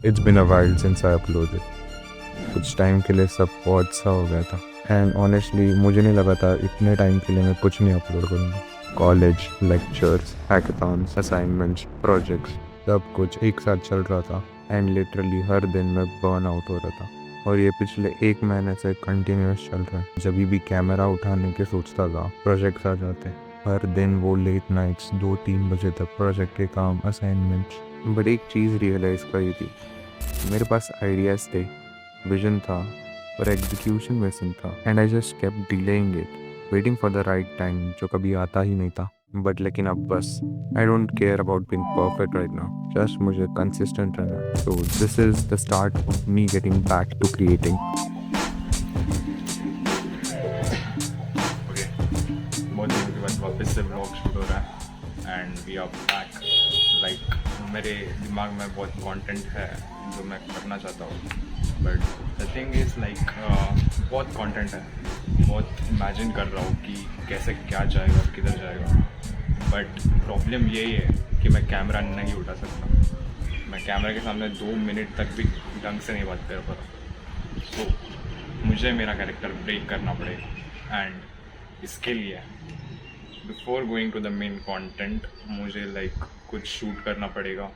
It's been a while since I uploaded. कुछ time के लिए सब बहुत सा हो गया था एंड ऑनेस्टली मुझे नहीं लगा था इतने टाइम के लिए मैं कुछ नहीं अपलोड करूँगा. College, lectures, hackathons, assignments, projects, सब कुछ एक साथ चल रहा था एंड लिटरली हर दिन मैं बर्न आउट हो रहा था. और ये पिछले एक महीने से कंटिन्यूस चल रहा है. जब भी कैमरा उठाने के सोचता था प्रोजेक्ट्स आ जाते. हर दिन वो लेट नाइट्स 2-3 बजे तक प्रोजेक्ट के काम, असाइनमेंट्स. बट एक चीज़ रियलाइज़ करी थी, मेरे पास आइडियाज़ थे, विजन था, पर एग्जीक्यूशन मिसिंग था and I just kept delaying it, waiting for the right time जो कभी आता ही नहीं था. बट लेकिन अब बस I don't care about being perfect right now, just मुझे कंसिस्टेंट रहना है. So this is the start of me getting back to creating. Okay, बहुत दिनों के बाद वापस से ब्लॉग शूट हो रहा है and we are back. Like मेरे दिमाग में बहुत कंटेंट है जो मैं करना चाहता हूँ, but the thing is like बहुत कंटेंट है, बहुत इमेजिन कर रहा हूँ कि कैसे क्या जाएगा, किधर जाएगा. बट प्रॉब्लम यही है कि मैं कैमरा नहीं उठा सकता. मैं कैमरा के सामने 2 मिनट तक भी ढंग से नहीं बात कर पा रहा. तो मुझे मेरा कैरेक्टर ब्रेक करना पड़ेगा एंड इसके लिए before going to the main content मुझे लाइक कुछ शूट करना पड़ेगा,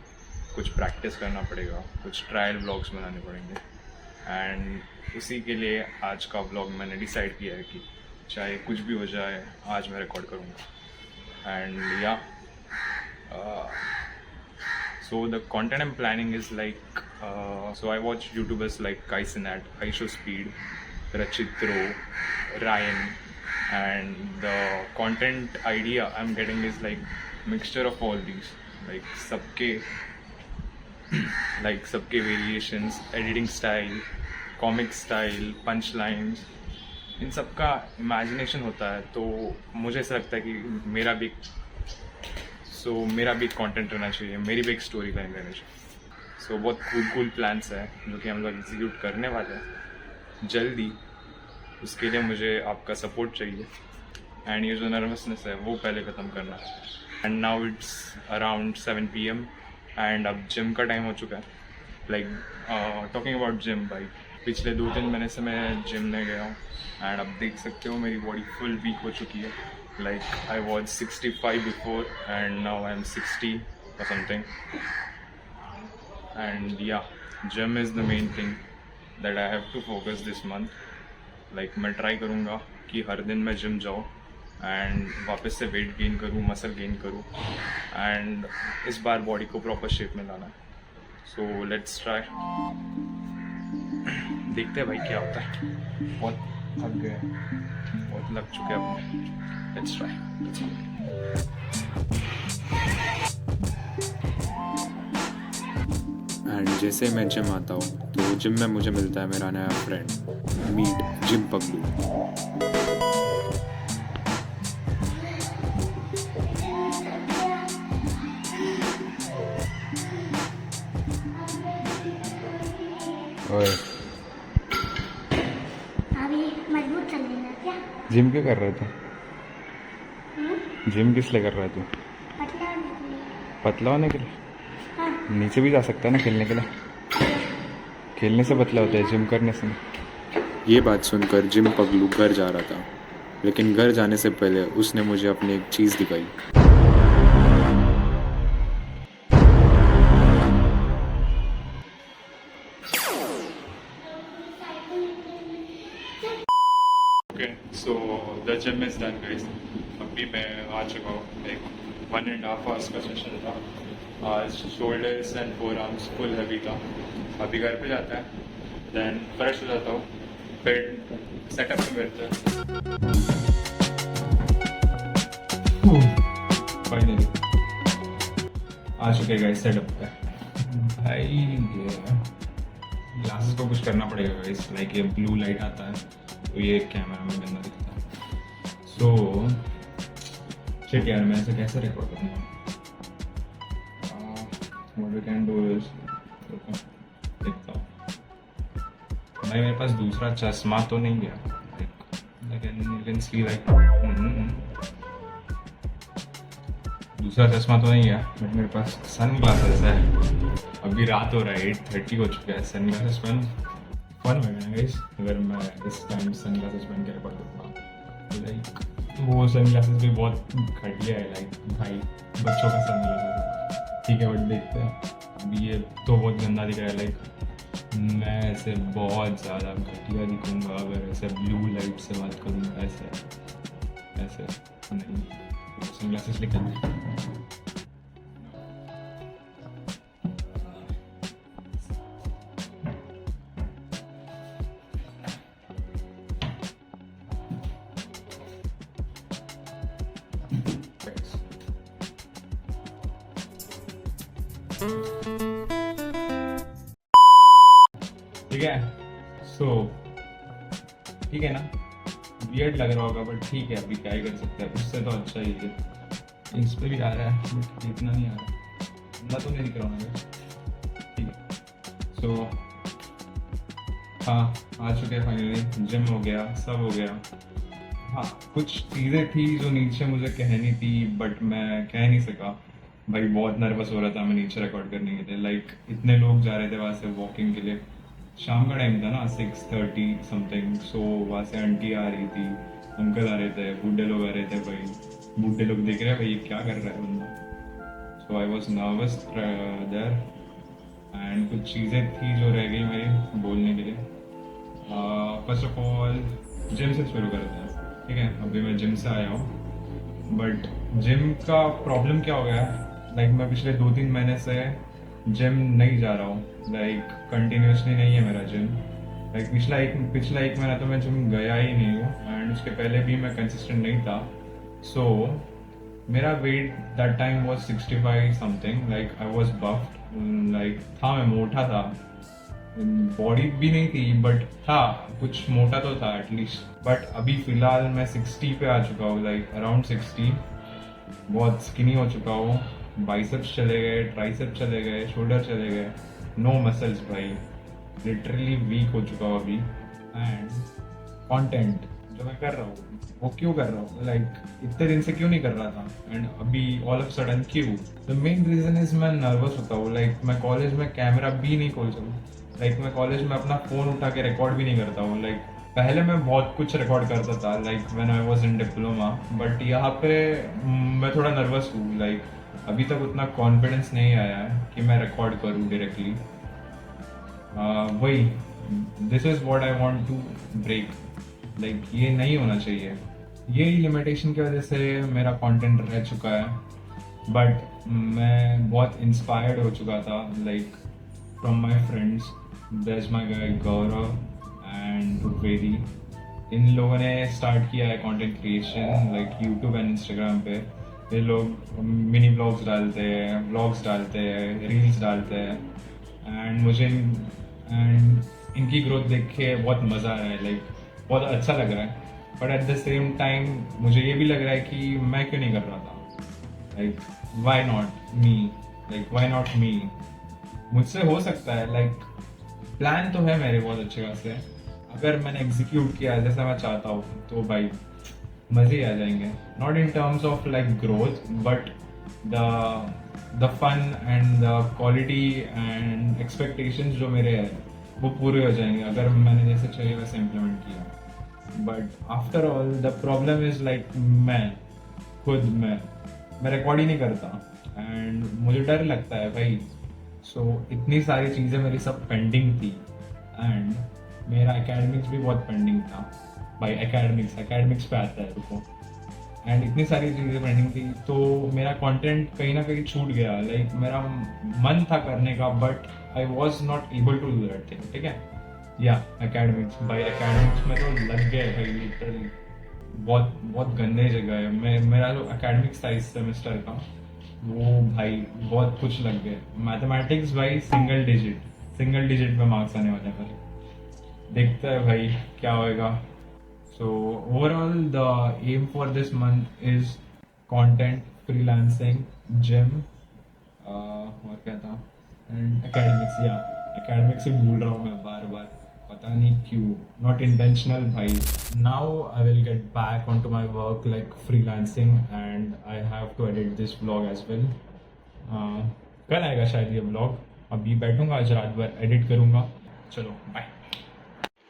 कुछ प्रैक्टिस करना पड़ेगा, कुछ ट्रायल व्लॉग्स बनाने पड़ेंगे. एंड उसी के लिए आज का व्लॉग मैंने डिसाइड किया है कि चाहे कुछ भी हो जाए आज मैं रिकॉर्ड करूँगा. एंड या so the content I'm planning is like so I watch YouTubers like Kai Cenat, Aisho Speed, Rachitro, Ryan, and the content idea I'm getting is like mixture of all these, like सबके variations, editing style, comic style, punchlines, इन सब का imagination होता है. तो मुझे ऐसा लगता है कि मेरा भी एक कंटेंट रहना चाहिए, मेरी भी एक स्टोरी लाइन रहनी चाहिए. सो बहुत कूल प्लान्स है जो कि हम लोग एग्जीक्यूट करने वाले हैं जल्दी. उसके लिए मुझे आपका सपोर्ट चाहिए एंड ये जो नर्वसनेस है वो पहले ख़त्म करना है. And now it's around 7 PM and अब जिम का टाइम हो चुका है. लाइक टॉकिंग अबाउट जिम, भाई पिछले 2-3 महीने से मैं जिम नहीं गया हूँ एंड अब देख सकते हो मेरी बॉडी फुल वीक हो चुकी है. Like I was 65 before and now I'm 60 or something. And yeah, gym is the main thing that I have to focus this month. Like मैं try करूँगा कि हर दिन मैं gym जाऊँ and वापस से weight gain करूँ, muscle gain करूँ and इस बार body को proper shape में लाना है. So let's try. देखते हैं भाई क्या होता है. बहुत थक गए, बहुत लग चुके हैं अपने. Let's try. Let's go. And जैसे मैं जिम आता हूँ तो जिम में मुझे मिलता है मेरा नया फ्रेंड, मीट जिम पगलू. अभी मजबूत कर लेना क्या? जिम क्यों कर रहे थे? जिम किस लिए कर रहा है तू? पतला होने के लिए. पतला होने के लिए? हाँ. नीचे भी जा सकता है ना खेलने के लिए. खेलने से पतला होता है, जिम करने से नहीं. ये बात सुनकर जिम पगलू घर जा रहा था, लेकिन घर जाने से पहले उसने मुझे अपनी एक चीज़ दिखाई. Okay, so the gym is done guys. अभी मैं आ चुका हूँ. एक 1.5 आवर्स का सेशन था. आज shoulders and four arms full heavy था. अभी घर पे जाता है, देन फ्रेश हो जाता हूँ, फिर सेटअप में मिलते हैं. फाइनली आ चुके गाइस सेटअप पे. भाई ग्लासेस को कुछ करना पड़ेगा गाइस. लाइक ये ब्लू लाइट आता है तो ये कैमरा में गंदा दिखता है. सो शिट यार, मैं ऐसे कैसे रिकॉर्ड करूँगा? What we can do is, देखता हूँ भाई, मेरे पास दूसरा चश्मा तो नहीं गया. लेकिन यू कैन सी लाइक दूसरा चश्मा तो नहीं है बट मेरे पास सन ग्लासेस है। अभी रात हो रहा है, 8:30 हो चुका है। सन ग्लासेस पहन फन होगा ना गाइस अगर मैं इस टाइम सन ग्लासेस पहन के रिकॉर्ड करूँगा। लाइक वो सन ग्लासेस भी बहुत घटिया है, लाइक भाई बच्चों का सन ग्लासेस है, ठीक है बट देखते हैं। अभी ये तो बहुत गंदा दिख रहा है, लाइक मैं ऐसे बहुत ज़्यादा घटिया दिखूँगा अगर ऐसे ब्लू लाइट से बात करूँगा। ऐसे ऐसे नहीं, सन ग्लासेस लेकर ठीक है। सो ठीक है ना, वियर्ड लग रहा होगा बट ठीक है, अभी क्या ही कर सकते हैं, उससे तो अच्छा ही है। इस पे भी आ रहा है बट इतना नहीं आ रहा, मैं तो नहीं दिख रहा हूँ ठीक है। सो हाँ, आ चुके हैं फाइनली, जिम हो गया, सब हो गया। हाँ, कुछ चीज़ें थी जो नीचे मुझे कहनी थी बट मैं कह नहीं सका। भाई बहुत नर्वस हो रहा था मैं नीचे रिकॉर्ड करने के लिए, लाइक इतने लोग जा रहे थे वहाँ से वॉकिंग के लिए। शाम का टाइम था ना, 6:30 समथिंग। सो वहाँ से आंटी आ रही थी, अंकल आ रहे थे, बूढ़े लोग आ रहे थे। भाई बूढ़े लोग देख रहे हैं भाई ये क्या कर रहा है बंदा। So I was nervous there and कुछ चीज़ें थी जो रह गई मेरी बोलने के लिए। फर्स्ट ऑफ ऑल जिम से शुरू करते हैं, ठीक है। अभी मैं जिम से आया हूँ बट जिम का प्रॉब्लम क्या हो गया है, लाइक मैं पिछले 2-3 महीने से जिम नहीं जा रहा हूँ, लाइक कंटिन्यूसली नहीं है मेरा जिम। लाइक पिछला एक महीना तो मैं जिम गया ही नहीं हूँ एंड उसके पहले भी मैं कंसिस्टेंट नहीं था। सो मेरा weight that time was 65 something, like I was buffed, like था मैं मोटा था, बॉडी भी नहीं थी बट था, कुछ मोटा तो था एटलीस्ट। बट अभी फिलहाल मैं 60 पे आ चुका हूँ, लाइक अराउंड 60। बहुत स्किनी हो चुका हूँ, बाइसेप्स चले गए, ट्राइसेप्स चले गए, शोल्डर चले गए, नो मसल्स भाई, लिटरली वीक हो चुका हूँ अभी। एंड कंटेंट जो मैं कर रहा हूँ वो क्यों कर रहा हूँ, लाइक इतने दिन से क्यों नहीं कर रहा था एंड अभी ऑल ऑफ सडन क्यों। द मेन रीजन इज मैं नर्वस होता हूँ, लाइक मैं कॉलेज में कैमरा भी नहीं खोल सकूँ, लाइक मैं कॉलेज में अपना फोन उठा के रिकॉर्ड भी नहीं करता हूँ। लाइक पहले मैं बहुत कुछ रिकॉर्ड करता था, like when I was in diploma, but यहाँ पे मैं थोड़ा नर्वस हूँ, लाइक अभी तक उतना कॉन्फिडेंस नहीं आया है कि मैं रिकॉर्ड करूँ डायरेक्टली। वही this is what I want to break, like ये नहीं होना चाहिए। यही लिमिटेशन की वजह से मेरा कंटेंट रह चुका है बट मैं बहुत इंस्पायर्ड हो चुका था, like from my friends, there's my guy Gaurav and वेदी। इन लोगों ने स्टार्ट किया है content creation, like YouTube and Instagram पे। ये लोग मिनी ब्लॉग्स डालते हैं, व्लॉग्स डालते हैं, रील्स डालते हैं एंड मुझे इनकी ग्रोथ देख के बहुत मज़ा आ रहा है, लाइक बहुत अच्छा लग रहा है। But at the same time मुझे ये भी लग रहा है कि मैं क्यों नहीं कर रहा था, लाइक वाई नॉट मी, मुझसे हो सकता है। लाइक प्लान तो है मेरे बहुत अच्छे खासे, अगर मैंने एग्जीक्यूट किया जैसा मैं चाहता हूँ तो भाई मज़े ही आ जाएंगे। Not in terms of like growth but the fun and the quality and expectations जो मेरे हैं वो पूरे हो जाएंगे अगर मैंने जैसे चाहिए वैसे इम्प्लीमेंट किया। But after all the problem is like मैं रिकॉर्ड ही नहीं करता एंड मुझे डर लगता है भाई। सो इतनी सारी चीज़ें मेरी सब पेंडिंग थी एंड मेरा एकेडमिक्स भी बहुत पेंडिंग था भाई। एकेडमिक्स पे आता है रुको। एंड इतनी सारी चीज़ें पेंडिंग थी तो मेरा कंटेंट कहीं ना कहीं छूट गया। लाइक मेरा मन था करने का but I was not able to do that thing, ठीक है। या एकेडमिक्स में तो लग गए भाई, लिटरली बहुत गंदे जगह है। मेरा जो एकेडमिक्स था इस सेमेस्टर का वो भाई बहुत कुछ लग गए। मैथमेटिक्स भाई सिंगल डिजिट पे मार्क्स आने वाले हैं, देखते हैं भाई क्या होएगा। So overall the aim for this month is content, freelancing, gym और क्या था एंड एकेडमिक्स। या एकेडमिक्स ही भूल रहा हूँ मैं बार, पता पता नहीं क्यों, not intentional भाई. Now I will get back onto my work like freelancing and I have to edit this vlog as well. कल आएगा शायद ये vlog. अभी बैठूंगा आज रात भर एडिट करूंगा. चलो बाय.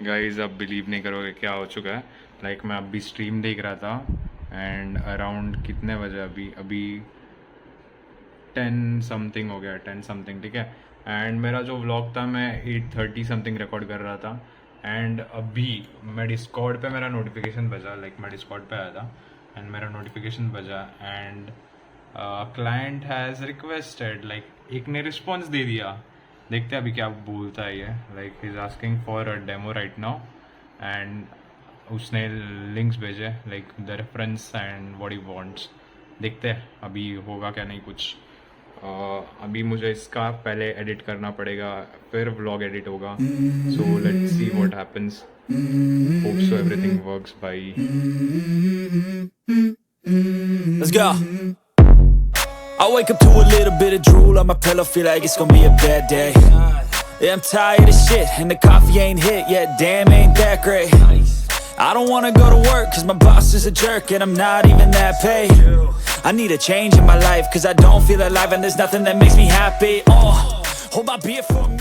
गाइज आप बिलीव नहीं करोगे क्या हो चुका है. लाइक मैं अभी स्ट्रीम देख रहा था एंड अराउंड कितने बजे अभी 10 समथिंग हो गया, 10 समथिंग, ठीक है. एंड मेरा जो व्लॉग था मैं 8:30 समथिंग रिकॉर्ड कर रहा था एंड अभी मैं डिस्कॉर्ड पे मेरा नोटिफिकेशन बजा. लाइक मैं डिस्कॉर्ड पे आया था एंड मेरा नोटिफिकेशन बजा and client has requested, like एक ने रिस्पॉन्स दे दिया. देखते हैं अभी क्या बोलता है ये. Like he is asking for a demo right now and उसने लिंक्स भेजे like the reference and what he wants. देखते हैं अभी होगा क्या नहीं कुछ. अभी मुझे इसका पहले एडिट करना पड़ेगा फिर व्लॉग एडिट होगा. So let's see what happens. Hope so everything works भाई. Let's go. I wake up to a little bit of drool on my pillow, feel like it's gonna be a bad day. Yeah, I'm tired of shit and the coffee ain't hit yet, damn ain't that great. I don't wanna go to work cause my boss is a jerk and I'm not even that paid. I need a change in my life cause I don't feel alive and there's nothing that makes me happy. Hold my beer for me.